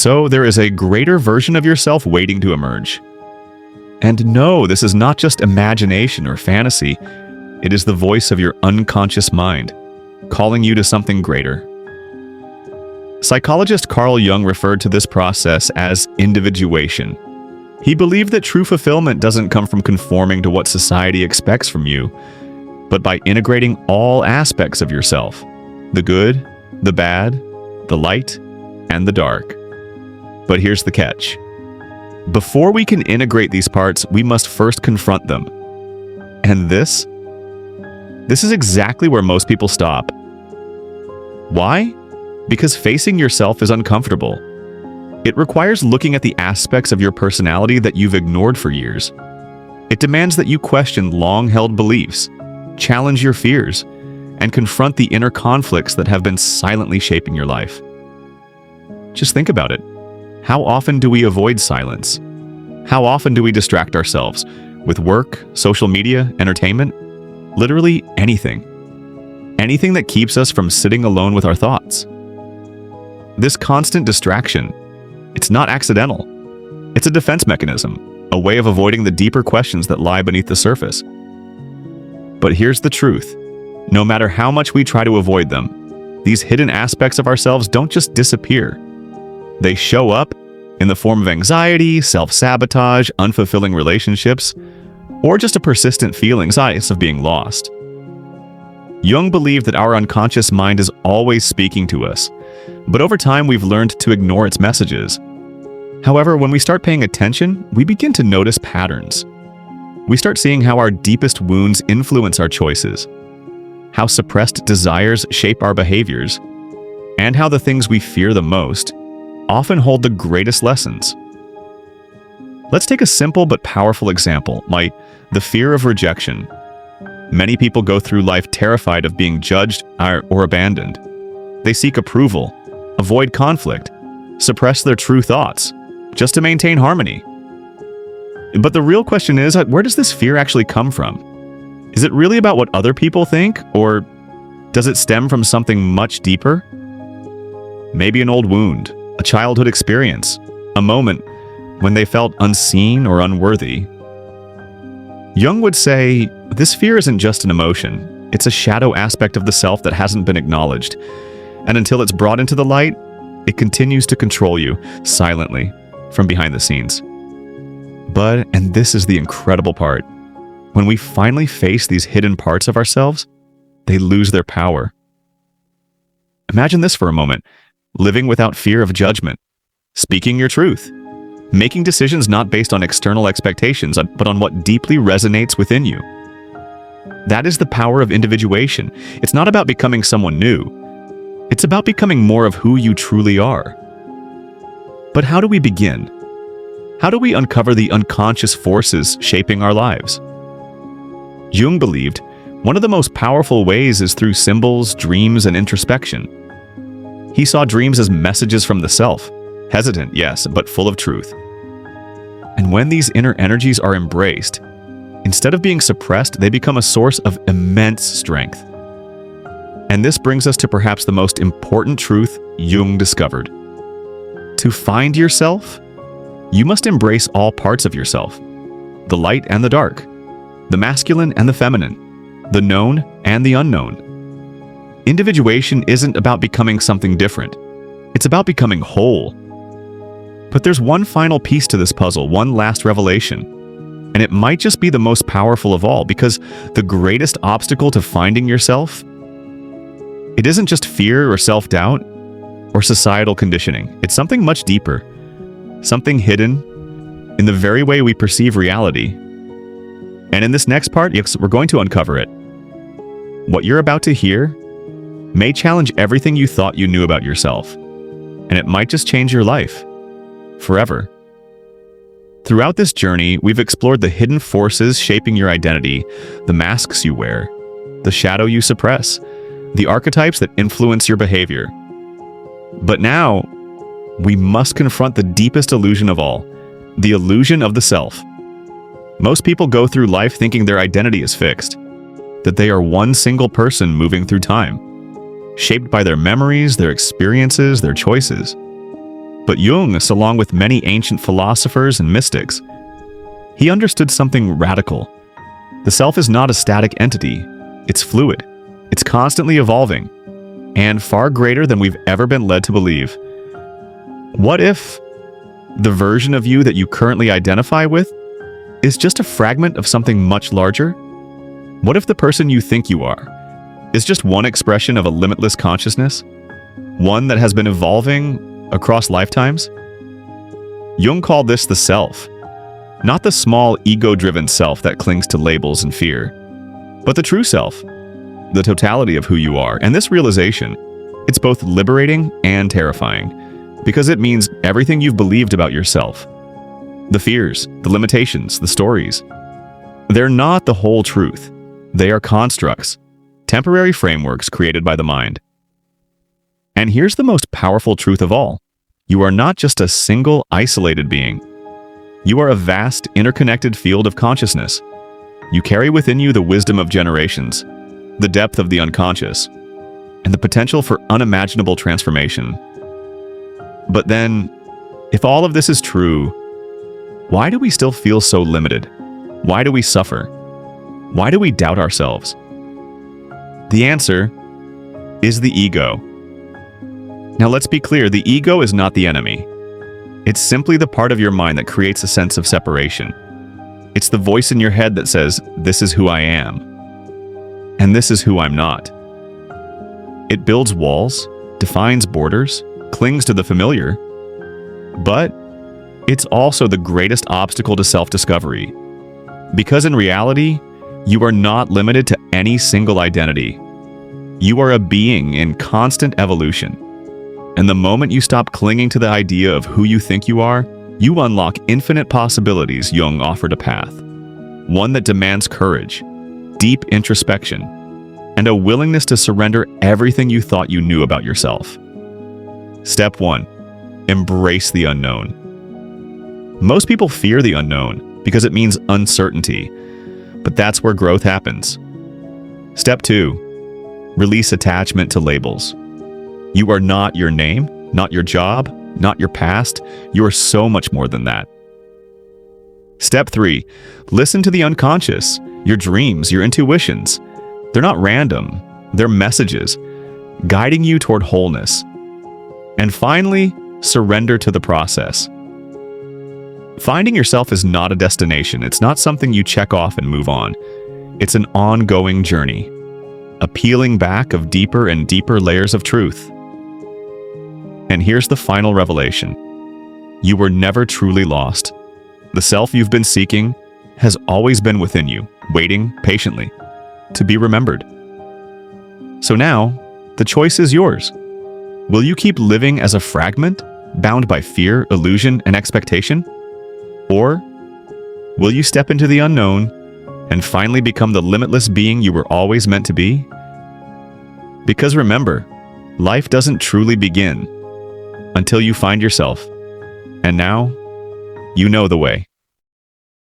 So there is a greater version of yourself waiting to emerge. And no, this is not just imagination or fantasy. It is the voice of your unconscious mind, calling you to something greater. Psychologist Carl Jung referred to this process as individuation. He believed that true fulfillment doesn't come from conforming to what society expects from you, but by integrating all aspects of yourself: the good, the bad, the light, and the dark. But here's the catch. Before we can integrate these parts, we must first confront them. And this is exactly where most people stop. Why? Because facing yourself is uncomfortable. It requires looking at the aspects of your personality that you've ignored for years. It demands that you question long-held beliefs, challenge your fears, and confront the inner conflicts that have been silently shaping your life. Just think about it. How often do we avoid silence? How often do we distract ourselves with work, social media, entertainment? Literally anything. Anything that keeps us from sitting alone with our thoughts. This constant distraction, it's not accidental. It's a defense mechanism, a way of avoiding the deeper questions that lie beneath the surface. But here's the truth. No matter how much we try to avoid them, these hidden aspects of ourselves don't just disappear. They show up in the form of anxiety, self-sabotage, unfulfilling relationships, or just a persistent feeling of being lost. Jung believed that our unconscious mind is always speaking to us, but over time we've learned to ignore its messages. However, when we start paying attention, we begin to notice patterns. We start seeing how our deepest wounds influence our choices, how suppressed desires shape our behaviors, and how the things we fear the most often hold the greatest lessons. Let's take a simple but powerful example, like the fear of rejection. Many people go through life terrified of being judged or abandoned. They seek approval, avoid conflict, suppress their true thoughts, just to maintain harmony. But the real question is, where does this fear actually come from? Is it really about what other people think, or does it stem from something much deeper? Maybe an old wound, a childhood experience, a moment when they felt unseen or unworthy. Jung would say, this fear isn't just an emotion, it's a shadow aspect of the self that hasn't been acknowledged. And until it's brought into the light, it continues to control you, silently, from behind the scenes. But, and this is the incredible part, when we finally face these hidden parts of ourselves, they lose their power. Imagine this for a moment, living without fear of judgment, speaking your truth, making decisions not based on external expectations, but on what deeply resonates within you. That is the power of individuation. It's not about becoming someone new. It's about becoming more of who you truly are. But how do we begin? How do we uncover the unconscious forces shaping our lives? Jung believed one of the most powerful ways is through symbols, dreams, and introspection. He saw dreams as messages from the self, hesitant, yes, but full of truth. And when these inner energies are embraced, instead of being suppressed, they become a source of immense strength. And this brings us to perhaps the most important truth Jung discovered. To find yourself, you must embrace all parts of yourself, the light and the dark, the masculine and the feminine, the known and the unknown. Individuation isn't about becoming something different. It's about becoming whole. But there's one final piece to this puzzle, one last revelation. And it might just be the most powerful of all, because the greatest obstacle to finding yourself, it isn't just fear or self-doubt or societal conditioning. It's something much deeper, something hidden in the very way we perceive reality. And in this next part, yes, we're going to uncover it. What you're about to hear may challenge everything you thought you knew about yourself, and it might just change your life forever. Throughout this journey, we've explored the hidden forces shaping your identity, the masks you wear, the shadow you suppress, the archetypes that influence your behavior. But now, we must confront the deepest illusion of all, the illusion of the self. Most people go through life thinking their identity is fixed, that they are one single person moving through time, shaped by their memories, their experiences, their choices. But Jung, along with many ancient philosophers and mystics, he understood something radical. The self is not a static entity. It's fluid. It's constantly evolving, and far greater than we've ever been led to believe. What if the version of you that you currently identify with is just a fragment of something much larger? What if the person you think you are is just one expression of a limitless consciousness? One that has been evolving across lifetimes? Jung called this the self. Not the small ego-driven self that clings to labels and fear, but the true self, the totality of who you are. And this realization, it's both liberating and terrifying, because it means everything you've believed about yourself, the fears, the limitations, the stories, they're not the whole truth. They are constructs, temporary frameworks created by the mind. And here's the most powerful truth of all. You are not just a single, isolated being. You are a vast, interconnected field of consciousness. You carry within you the wisdom of generations, the depth of the unconscious, and the potential for unimaginable transformation. But then, if all of this is true, why do we still feel so limited? Why do we suffer? Why do we doubt ourselves? The answer is the ego. Now let's be clear, the ego is not the enemy. It's simply the part of your mind that creates a sense of separation. It's the voice in your head that says, this is who I am, and this is who I'm not. It builds walls, defines borders, clings to the familiar, but it's also the greatest obstacle to self-discovery. Because in reality, you are not limited to any single identity. You are a being in constant evolution. And the moment you stop clinging to the idea of who you think you are, you unlock infinite possibilities. Jung offered a path, one that demands courage, deep introspection, and a willingness to surrender everything you thought you knew about yourself. Step 1. Embrace the unknown. Most people fear the unknown because it means uncertainty, but that's where growth happens. Step 2. Release attachment to labels. You are not your name, not your job, not your past. You are so much more than that. Step 3. Listen to the unconscious, your dreams, your intuitions. They're not random. They're messages, guiding you toward wholeness. And finally, surrender to the process. Finding yourself is not a destination. It's not something you check off and move on. It's an ongoing journey, a peeling back of deeper and deeper layers of truth. And here's the final revelation. You were never truly lost. The self you've been seeking has always been within you, waiting patiently to be remembered. So now, the choice is yours. Will you keep living as a fragment, bound by fear, illusion, and expectation? Or will you step into the unknown and finally become the limitless being you were always meant to be? Because remember, life doesn't truly begin until you find yourself. And now, you know the way.